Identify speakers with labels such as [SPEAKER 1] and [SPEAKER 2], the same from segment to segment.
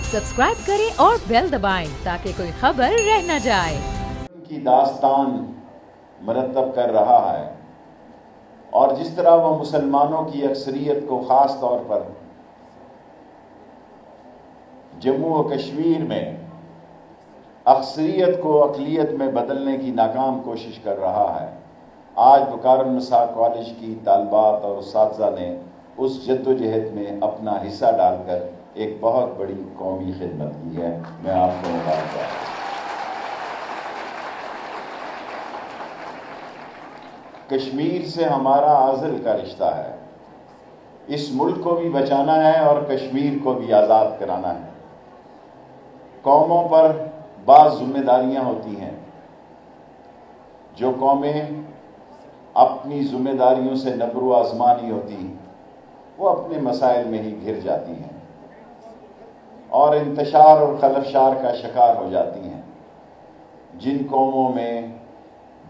[SPEAKER 1] Subscribe करें और bell दबाएं ताकि कोई खबर रह न जाए।
[SPEAKER 2] की दास्तान मरतब कर रहा है और जिस तरह वो मुसलमानों की अक्सरियत को ख़ास तौर पर जम्मू और कश्मीर में अक्सरियत को अक़लियत में बदलने की नाकाम कोशिश कर रहा है। आज वक़ारुन्निसा कॉलेज की तालिबात और उस्ताज़ा ने उस जद्दोजहद में अपना हिस्सा डालकर एक बहुत बड़ी कौमी खिदमत की है। मैं आपको मुबारकबाद। कश्मीर से हमारा आज़िल का रिश्ता है। इस मुल्क को भी बचाना है और कश्मीर को भी आज़ाद कराना है। कौमों पर बाज़ ज़िम्मेदारियाँ होती हैं। जो कौमें अपनी ज़िम्मेदारियों से नब्र आज़मा नहीं होती वो अपने मसाइल में ही घिर जाती हैं और इंतशार और खलफशार का शिकार हो जाती हैं। जिन कौमों में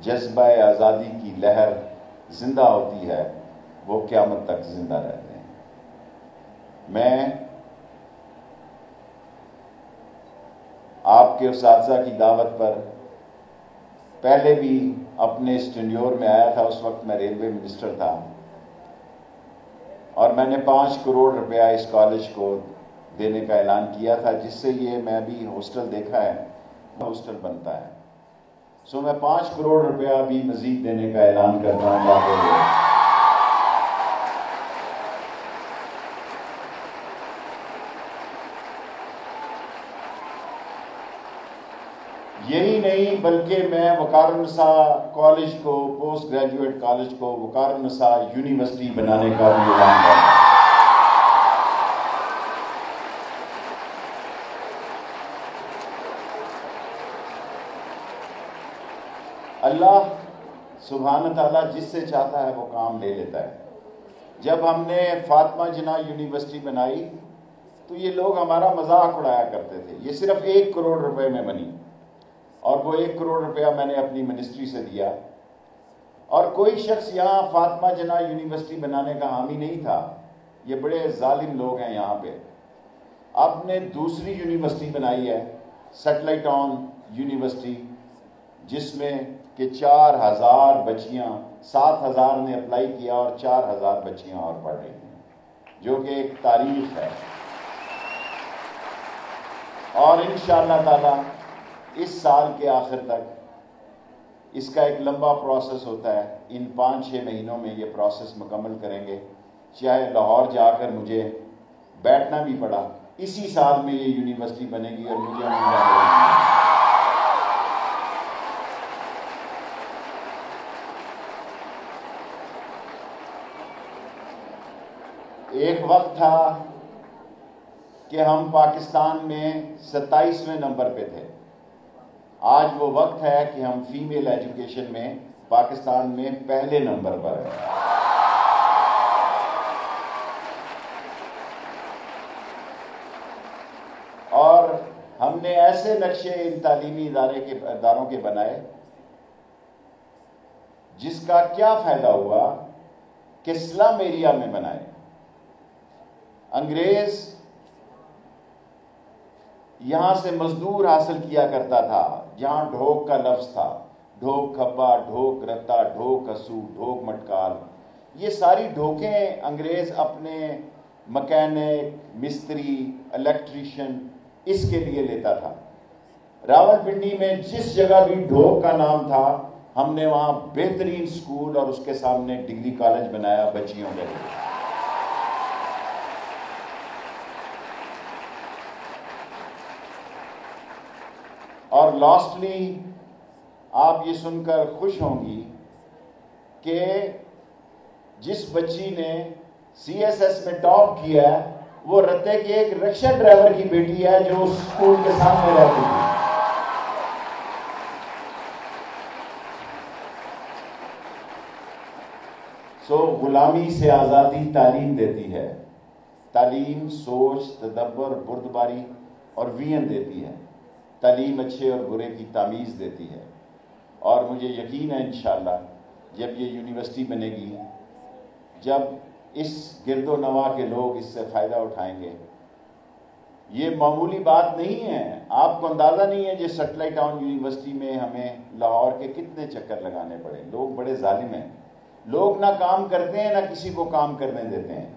[SPEAKER 2] जज्बा आज़ादी की लहर जिंदा होती है वो क़यामत तक जिंदा रहते हैं। मैं आपके उस्ताज़ा की दावत पर पहले भी अपने इस टेन्योर में आया था। उस वक्त मैं रेलवे मिनिस्टर था और मैंने 5 करोड़ रुपया इस कॉलेज को देने का ऐलान किया था, जिससे ये मैं भी हॉस्टल देखा है, हॉस्टल बनता है। सो मैं 5 करोड़ रुपया भी मजीद देने का ऐलान करता हूँ। यही नहीं बल्कि मैं वक़ारुन्निसा कॉलेज को, पोस्ट ग्रेजुएट कॉलेज को वक़ारुन्निसा यूनिवर्सिटी बनाने का भी ऐलान करता हूँ। अल्लाह सुब्हान ताला जिससे चाहता है वो काम ले लेता है। जब हमने फातिमा जिन्ना यूनिवर्सिटी बनाई तो ये लोग हमारा मजाक उड़ाया करते थे। ये सिर्फ 1 करोड़ रुपए में बनी और वो 1 करोड़ रुपया मैंने अपनी मिनिस्ट्री से दिया और कोई शख्स यहाँ फातिमा जिन्ना यूनिवर्सिटी बनाने का हामी नहीं था। ये बड़े जालिम लोग हैं यहाँ पे। आपने दूसरी यूनिवर्सिटी बनाई है, सेटेलाइट ऑन यूनिवर्सिटी, जिसमें कि 4000 बच्चियाँ, 7000 ने अप्लाई किया और 4000 बच्चियाँ और पढ़ रही हैं, जो कि एक तारीख है। और इंशाअल्लाह ताला इस साल के आखिर तक इसका एक लंबा प्रोसेस होता है। इन 5-6 महीनों में ये प्रोसेस मुकम्मल करेंगे। चाहे लाहौर जाकर मुझे बैठना भी पड़ा, इसी साल में ये यूनिवर्सिटी बनेगी और मुझे एक वक्त था कि हम पाकिस्तान में 27वें नंबर पे थे। आज वो वक्त है कि हम फीमेल एजुकेशन में पाकिस्तान में पहले नंबर पर हैं। और हमने ऐसे नक्शे इन तालीमी इदारों के बनाए जिसका क्या फायदा हुआ कि स्लम एरिया में बनाए। अंग्रेज यहां से मजदूर हासिल किया करता था जहां ढोक का लफ्ज था। ढोक खब्बा, ढोक रत्ता, ढोक हसू, ढोक मटकाल, ये सारी ढोकें अंग्रेज अपने मैकेनिक, मिस्त्री, इलेक्ट्रीशियन इसके लिए लेता था। रावलपिंडी में जिस जगह भी ढोक का नाम था हमने वहां बेहतरीन स्कूल और उसके सामने डिग्री कॉलेज बनाया बच्चियों के लिए। और लास्टली आप ये सुनकर खुश होंगी कि जिस बच्ची ने CSS में टॉप किया है वो रत्ते के एक रिक्शा ड्राइवर की बेटी है जो उस स्कूल के सामने रहती थी। सो गुलामी से आज़ादी तालीम देती है। तालीम सोच, तदब्बर, बुर्दबारी और वियन देती है। तालीम अच्छे और बुरे की तामीज़ देती है। और मुझे यकीन है इंशाअल्लाह जब ये यूनिवर्सिटी बनेगी, जब इस गिरदो नवा के लोग इससे फ़ायदा उठाएंगे یہ معمولی بات نہیں ہے. آپ کو اندازہ نہیں ہے جس سیٹلائٹ ٹاؤن یونیورسٹی میں ہمیں لاہور کے کتنے چکر لگانے پڑے. لوگ بڑے ظالم ہیں. لوگ نہ کام کرتے ہیں نہ کسی کو کام کرنے دیتے ہیں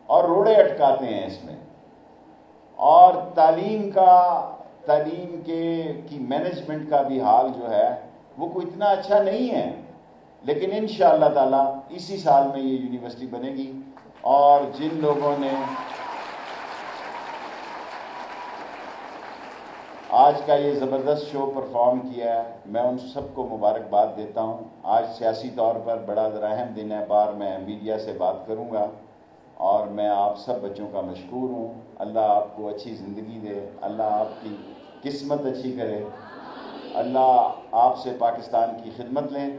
[SPEAKER 2] اور روڑے اٹکاتے ہیں اس میں. اور تعلیم کی مینجمنٹ کا بھی حال جو ہے وہ کوئی اتنا اچھا نہیں ہے. لیکن انشاءاللہ تعالی اسی سال میں یہ یونیورسٹی بنے گی. اور جن لوگوں نے آج کا یہ زبردست شو پرفارم کیا ہے میں ان سب کو مبارکباد دیتا ہوں. آج سیاسی طور پر بڑا اہم دن ہے. بار میں میڈیا سے بات کروں گا اور میں آپ سب بچوں کا مشکور ہوں. اللہ آپ کو اچھی زندگی دے. اللہ آپ کی قسمت اچھی کرے. اللہ آپ سے پاکستان کی خدمت لیں.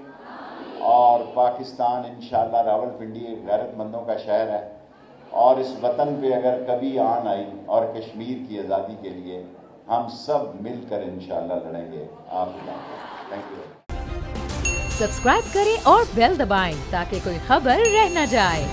[SPEAKER 2] اور پاکستان انشاءاللہ راولپنڈی ایک غیرت مندوں کا شہر ہے. اور اس وطن پہ اگر کبھی آن آئی اور کشمیر کی آزادی کے لیے ہم سب مل کر انشاءاللہ لڑیں گے. آپ تھینک یو.
[SPEAKER 1] سبسکرائب کریں اور بیل دبائیں تاکہ کوئی خبر رہ نہ جائے.